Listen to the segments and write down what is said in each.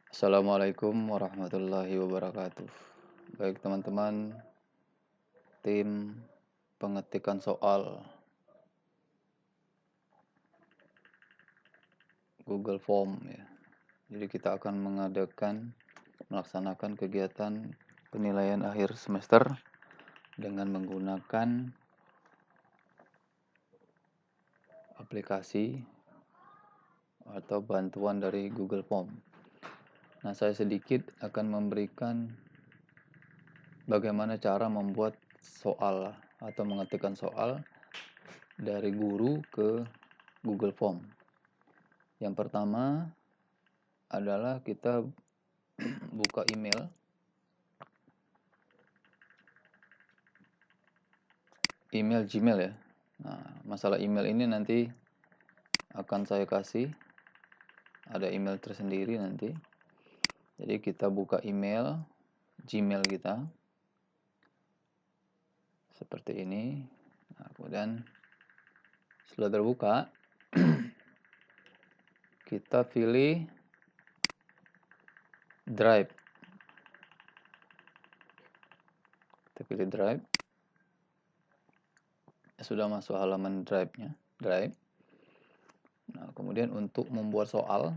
Assalamualaikum warahmatullahi wabarakatuh. Baik teman-teman, tim pengetikan soal Google Form ya. Jadi kita akan melaksanakan kegiatan penilaian akhir semester dengan menggunakan aplikasi atau bantuan dari Google Form. Nah, saya sedikit akan memberikan bagaimana cara membuat soal atau mengetikkan soal dari guru ke Google Form. Yang pertama adalah kita buka email Gmail ya. Nah, masalah email ini nanti akan saya kasih, ada email tersendiri nanti. Jadi kita buka email Gmail kita seperti ini. Nah, kemudian setelah terbuka kita pilih Drive. Kita pilih Drive. Sudah masuk halaman Drive-nya. Drive. Nah, kemudian untuk membuat soal,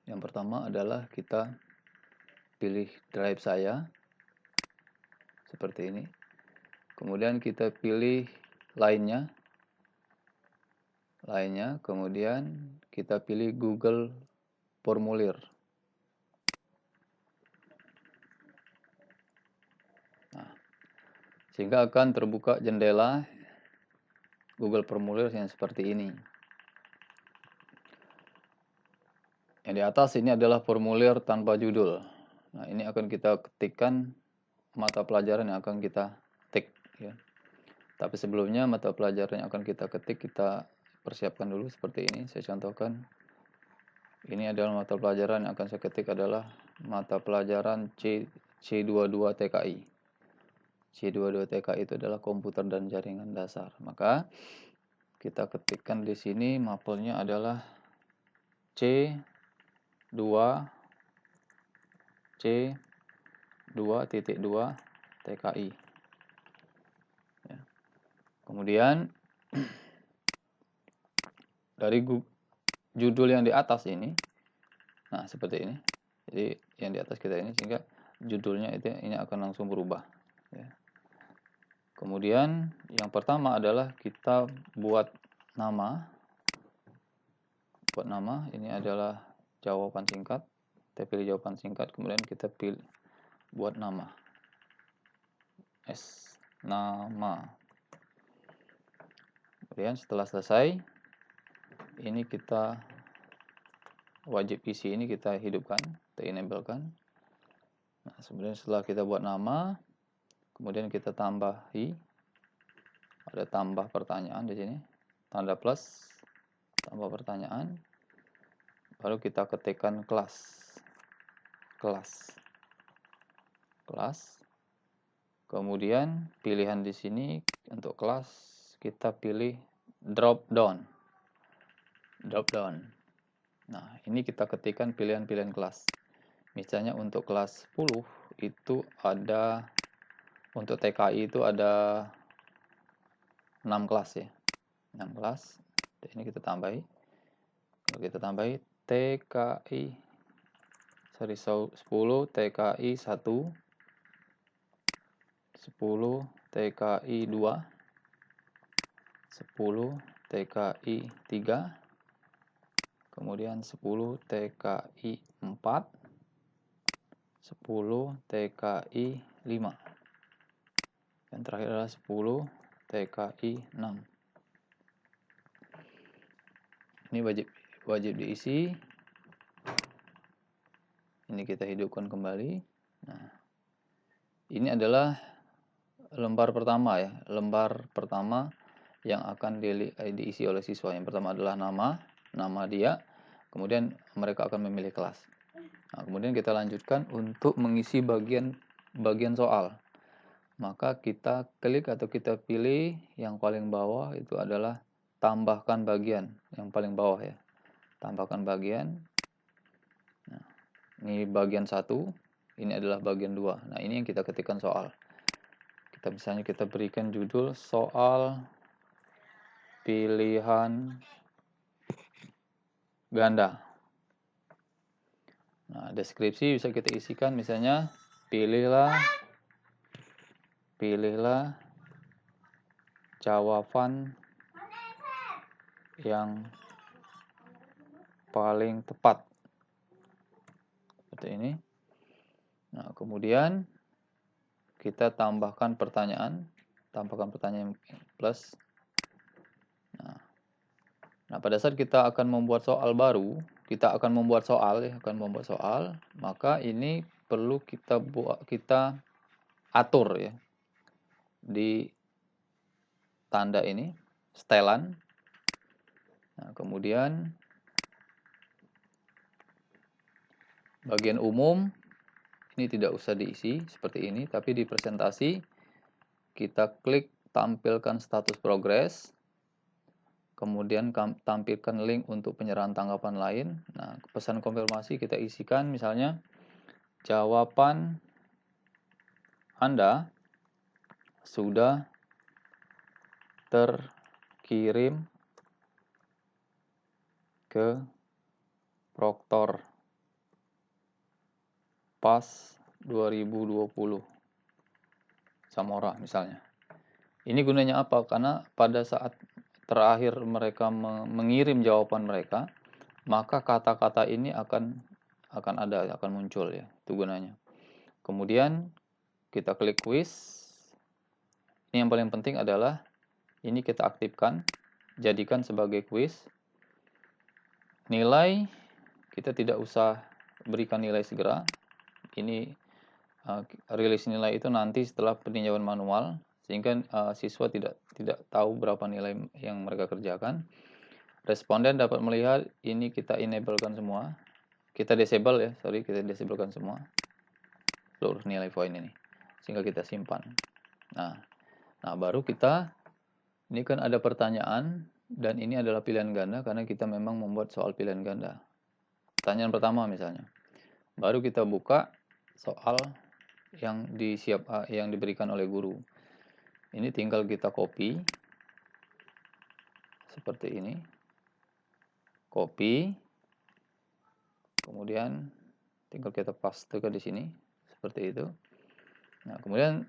yang pertama adalah kita pilih Drive saya seperti ini. Kemudian kita pilih lainnya, kemudian kita pilih Google Formulir. Nah, sehingga akan terbuka jendela Google Formulir yang seperti ini. Yang di atas ini adalah formulir tanpa judul. Nah, ini akan kita ketikkan mata pelajaran yang akan kita tik ya. Tapi sebelumnya mata pelajaran yang akan kita ketik kita persiapkan dulu seperti ini. Saya contohkan. Ini adalah mata pelajaran yang akan saya ketik adalah mata pelajaran C22 TKI. C22 TKI itu adalah komputer dan jaringan dasar. Maka kita ketikkan di sini mapelnya adalah C2 TKI. Ya. Kemudian dari judul yang di atas ini, nah seperti ini. Jadi yang di atas kita ini sehingga judulnya ini akan langsung berubah. Ya. Kemudian yang pertama adalah kita buat nama. Ini adalah jawaban singkat. Kita pilih jawaban singkat, kemudian kita pilih buat nama. Nama. Kemudian setelah selesai, ini kita wajib isi ini kita hidupkan, kita enablekan. Nah, kemudian setelah kita buat nama, kemudian kita tambahi, ada tambah pertanyaan di sini, tanda plus, tambah pertanyaan, baru kita ketikkan kelas. Kemudian pilihan di sini untuk kelas kita pilih drop down. Nah, ini kita ketikkan pilihan-pilihan kelas. Misalnya untuk kelas 10 itu ada, untuk TKI itu ada 6 kelas ya. 6 kelas. Ini kita tambahi. Kalau kita tambahi TKI 10 TKI 1, 10 TKI 2, 10 TKI 3, kemudian 10 TKI 4, 10 TKI 5. Yang terakhir adalah 10 TKI 6. Ini wajib diisi. Ini kita hidupkan kembali. Nah, ini adalah lembar pertama ya. Lembar pertama yang akan diisi oleh siswa. Yang pertama adalah nama dia. Kemudian mereka akan memilih kelas. Nah, kemudian kita lanjutkan untuk mengisi bagian soal. Maka kita klik atau kita pilih yang paling bawah itu adalah tambahkan bagian, yang paling bawah ya. Tambahkan bagian. Nah, Ini bagian 1, ini adalah bagian 2. Nah, ini yang kita ketikkan soal. Misalnya kita berikan judul soal pilihan ganda. Nah, deskripsi bisa kita isikan misalnya pilihlah jawaban yang paling tepat. Seperti ini. Nah, kemudian kita tambahkan pertanyaan plus. Nah, pada saat kita akan membuat soal baru, maka ini perlu kita atur ya di tanda ini, setelan. Nah, kemudian bagian umum ini tidak usah diisi seperti ini, tapi di presentasi kita klik tampilkan status progres, kemudian tampilkan link untuk penyerahan tanggapan lain. Nah, pesan konfirmasi kita isikan misalnya jawaban Anda sudah terkirim ke Proktor PAS 2020 Samora misalnya. Ini gunanya apa? Karena pada saat terakhir mereka mengirim jawaban mereka, maka kata-kata ini akan muncul ya. Itu gunanya. Kemudian kita klik quiz. Ini yang paling penting adalah ini kita aktifkan, jadikan sebagai quiz. Nilai kita tidak usah berikan nilai segera. Ini rilis nilai itu nanti setelah peninjauan manual, sehingga siswa tidak tahu berapa nilai yang mereka kerjakan. Responden dapat melihat ini kita enablekan semua. Kita disablekan semua seluruh nilai poin ini, sehingga kita simpan. Nah, baru ini kan ada pertanyaan, dan ini adalah pilihan ganda karena kita memang membuat soal pilihan ganda. Pertanyaan pertama misalnya, baru kita buka soal yang diberikan oleh guru. Ini tinggal kita copy seperti ini, kemudian tinggal kita pastekan di sini seperti itu. Nah, kemudian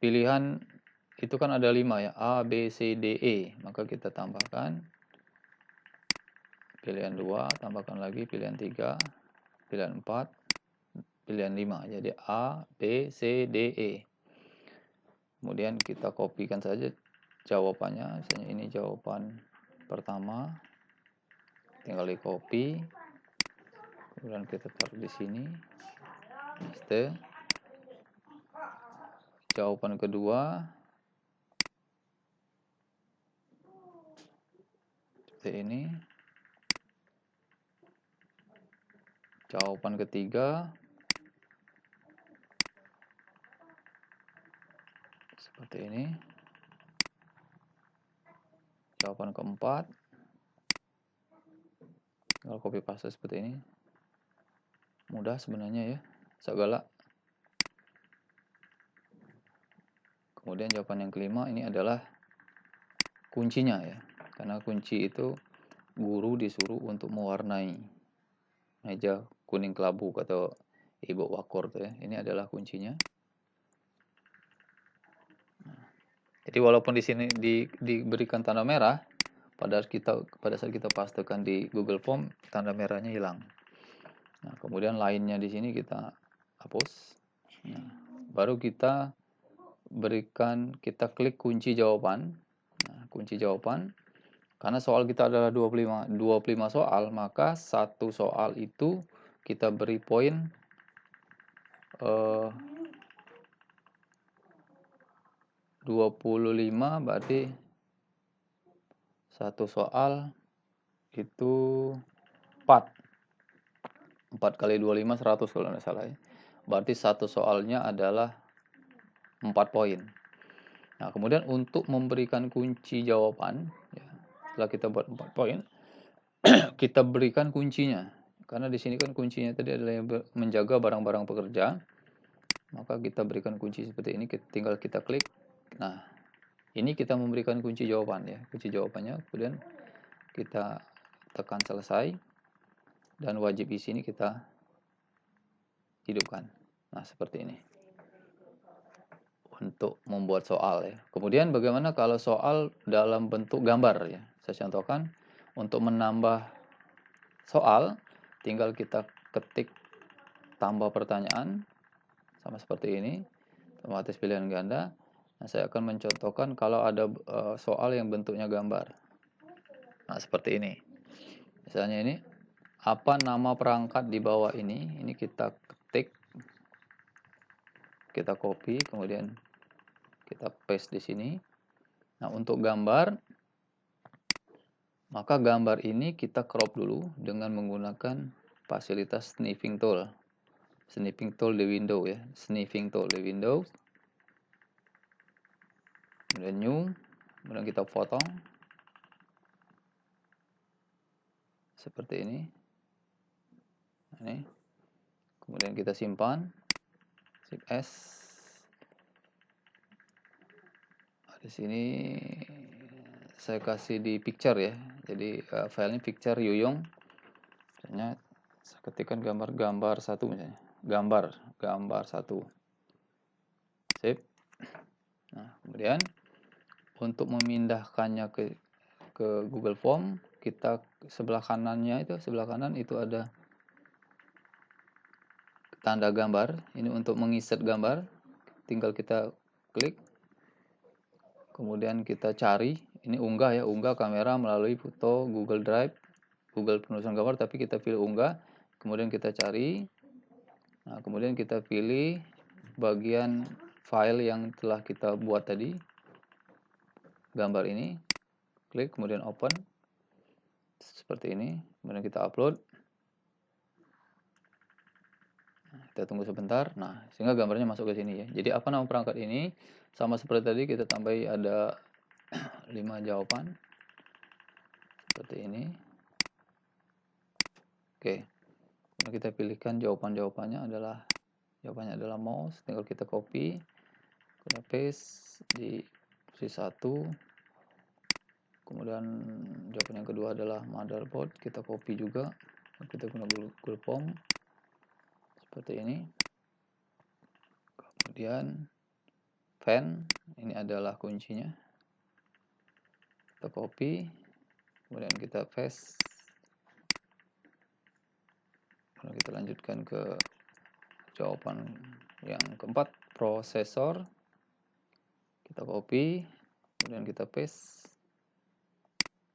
pilihan itu kan ada 5 ya, A, B, C, D, E. Maka kita tambahkan pilihan 2, tambahkan lagi pilihan 3, pilihan 4, pilihan 5. Jadi A, B, C, D, E. Kemudian kita kopikan saja jawabannya. Misalnya ini jawaban pertama. Tinggal di copy. Kemudian kita taruh di sini. Paste. Jawaban kedua. Seperti ini. Jawaban ketiga. Seperti ini. Jawaban keempat. Kalau copy paste seperti ini. Mudah sebenarnya ya. Segala. Kemudian jawaban yang kelima ini adalah kuncinya ya. Karena kunci itu guru disuruh untuk mewarnai meja kuning kelabu atau ibu wakor tuh ya. Ini adalah kuncinya. Jadi walaupun di sini diberikan tanda merah, pada saat kita pastekan di Google Form, tanda merahnya hilang. Nah, kemudian lainnya di sini kita hapus. Nah, baru kita klik kunci jawaban. Nah, kunci jawaban. Karena soal kita adalah 25 soal, maka satu soal itu kita beri poin 25, berarti satu soal itu 4 kali 25 100 kalau tidak salah ya. Berarti satu soalnya adalah 4 poin. Nah, kemudian untuk memberikan kunci jawaban ya, setelah kita buat 4 poin kita berikan kuncinya. Karena di sini kan kuncinya tadi adalah yang menjaga barang-barang pekerja, maka kita berikan kunci seperti ini, tinggal kita klik. Nah, ini kita memberikan kunci jawaban ya, kunci jawabannya, kemudian kita tekan selesai, dan wajib isi ini kita hidupkan. Nah, seperti ini untuk membuat soal ya. Kemudian bagaimana kalau soal dalam bentuk gambar ya? Saya contohkan, untuk menambah soal, tinggal kita ketik tambah pertanyaan, sama seperti ini, otomatis pilihan ganda. Nah, saya akan mencontohkan kalau ada soal yang bentuknya gambar. Nah, seperti ini. Misalnya ini, apa nama perangkat di bawah ini? Ini kita ketik, kita copy, kemudian kita paste di sini. Nah, untuk gambar, maka gambar ini kita crop dulu dengan menggunakan fasilitas sniffing tool. Sniffing tool di window ya, sniffing tool di Windows. Kemudian new, kemudian kita potong seperti ini. Ini. Kemudian kita simpan, Shift S. Di sini saya kasih di picture ya. Jadi filenya picture Yuyong. Misalnya saya ketikkan gambar 1 misalnya. Gambar 1. Sip. Nah, kemudian untuk memindahkannya ke Google Form, kita sebelah kanan itu ada tanda gambar. Ini untuk menginsert gambar. Tinggal kita klik. Kemudian kita cari, ini unggah ya, unggah kamera melalui foto Google Drive, Google penulisan gambar, tapi kita pilih unggah. Kemudian kita cari. Nah, kemudian kita pilih bagian file yang telah kita buat tadi, gambar ini. Klik, kemudian open. Seperti ini. Kemudian kita upload. Kita tunggu sebentar. Nah, sehingga gambarnya masuk ke sini ya. Jadi apa nama perangkat ini? Sama seperti tadi, kita tambahi ada 5 jawaban. Seperti ini. Oke. Kemudian kita pilihkan jawabannya adalah mouse. Tinggal kita copy. Kita paste di posisi 1. Kemudian jawaban yang kedua adalah motherboard. Kita copy juga. Kita gunakan Google Form. Seperti ini. Kemudian fan, ini adalah kuncinya. Kita copy, kemudian kita paste. Kemudian kita lanjutkan ke jawaban yang keempat, prosesor. Kita copy, kemudian kita paste.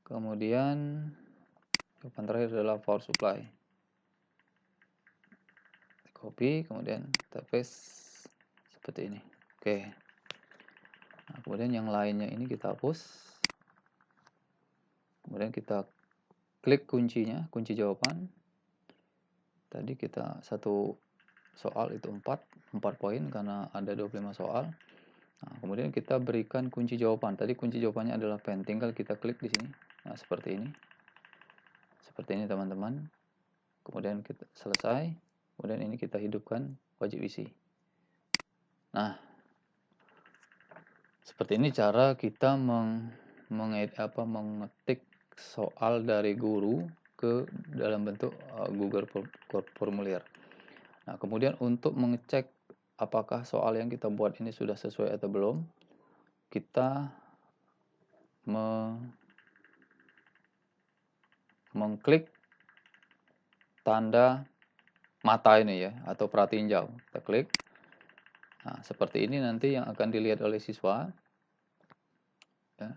Kemudian jawaban terakhir adalah power supply. Copy, kemudian kita paste seperti ini. Oke. Nah, kemudian yang lainnya ini kita hapus. Kemudian kita klik kuncinya, kunci jawaban. Tadi kita satu soal itu 4 poin karena ada 25 soal. Nah, kemudian kita berikan kunci jawaban. Tadi kunci jawabannya adalah pen. Tinggal kita klik di sini. Nah, seperti ini. Seperti ini teman-teman. Kemudian kita selesai. Kemudian ini kita hidupkan wajib isi. Nah, seperti ini cara kita mengetik soal dari guru ke dalam bentuk Google Formulir. Nah, kemudian untuk mengecek apakah soal yang kita buat ini sudah sesuai atau belum, kita mengklik tanda mata ini ya, atau pratinjau. Kita klik. Nah, seperti ini nanti yang akan dilihat oleh siswa. Ya.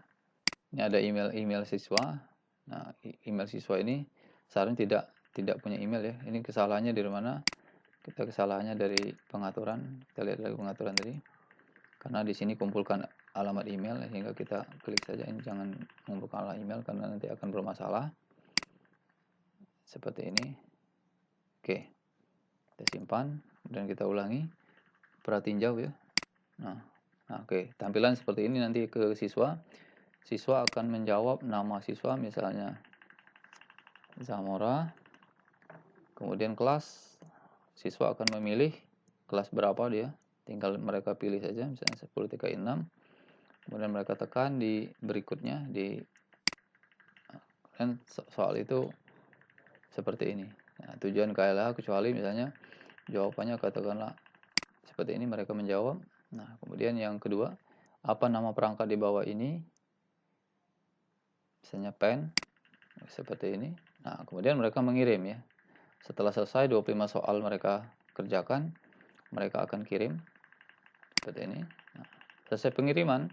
Ini ada email siswa. Nah, email siswa ini seharusnya tidak punya email ya. Ini kesalahannya dari mana? Kita kesalahannya dari pengaturan. Kita lihat dari pengaturan tadi. Karena di sini kumpulkan alamat email sehingga kita klik saja ini, jangan mengumpulkan alamat email karena nanti akan bermasalah. Seperti ini. Oke. Kita simpan dan kita ulangi. Pratinjau ya. Nah, oke. Tampilan seperti ini nanti ke siswa. Siswa akan menjawab nama siswa misalnya Zamora. kemudian kelas, siswa akan memilih kelas berapa dia, tinggal mereka pilih saja, misalnya 10 TKI 6, kemudian mereka tekan di berikutnya, dan soal itu seperti ini. Nah, tujuan KLH kecuali misalnya jawabannya katakanlah seperti ini, mereka menjawab. Nah, kemudian yang kedua, apa nama perangkat di bawah ini? Misalnya pen, seperti ini. Nah, kemudian mereka mengirim ya. Setelah selesai 25 soal mereka kerjakan, mereka akan kirim seperti ini. Nah, selesai pengiriman,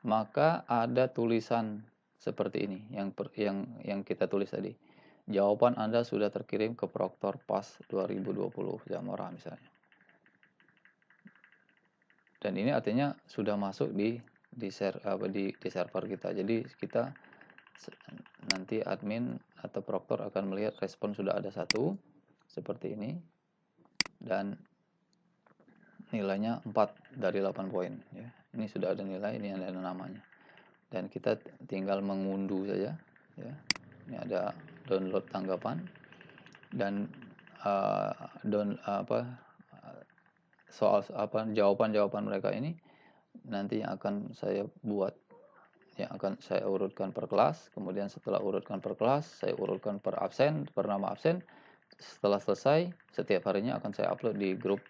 maka ada tulisan seperti ini yang kita tulis tadi. Jawaban Anda sudah terkirim ke Proktor PAS 2020 Zamora misalnya. Dan ini artinya sudah masuk di server kita. Jadi kita nanti admin atau proktor akan melihat respon sudah ada 1 seperti ini, dan nilainya 4 dari 8 poin ya. Ini sudah ada nilai, ini ada namanya. Dan kita tinggal mengunduh saja ya. Ini ada download tanggapan dan jawaban-jawaban mereka ini nanti yang akan saya buat, yang akan saya urutkan per kelas. Kemudian setelah urutkan per kelas, saya urutkan per absen, per nama absen. Setelah selesai, setiap harinya akan saya upload di grup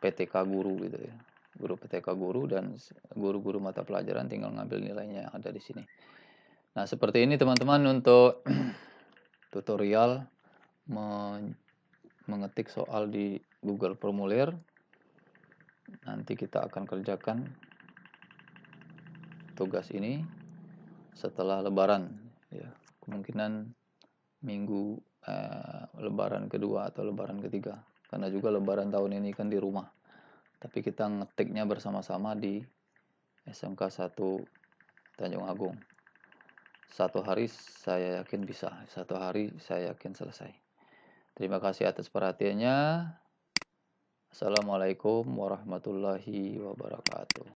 PTK Guru gitu ya. Grup PTK Guru, dan guru-guru mata pelajaran tinggal ngambil nilainya yang ada di sini. Nah, seperti ini teman-teman untuk tutorial mengetik soal di Google Formulir. Nanti kita akan kerjakan tugas ini setelah Lebaran ya, kemungkinan minggu Lebaran kedua atau Lebaran ketiga, karena juga Lebaran tahun ini kan di rumah, tapi kita ngetiknya bersama-sama di SMK 1 Tanjung Agung. 1 hari saya yakin bisa, 1 hari saya yakin selesai. Terima kasih atas perhatiannya. Assalamualaikum warahmatullahi wabarakatuh.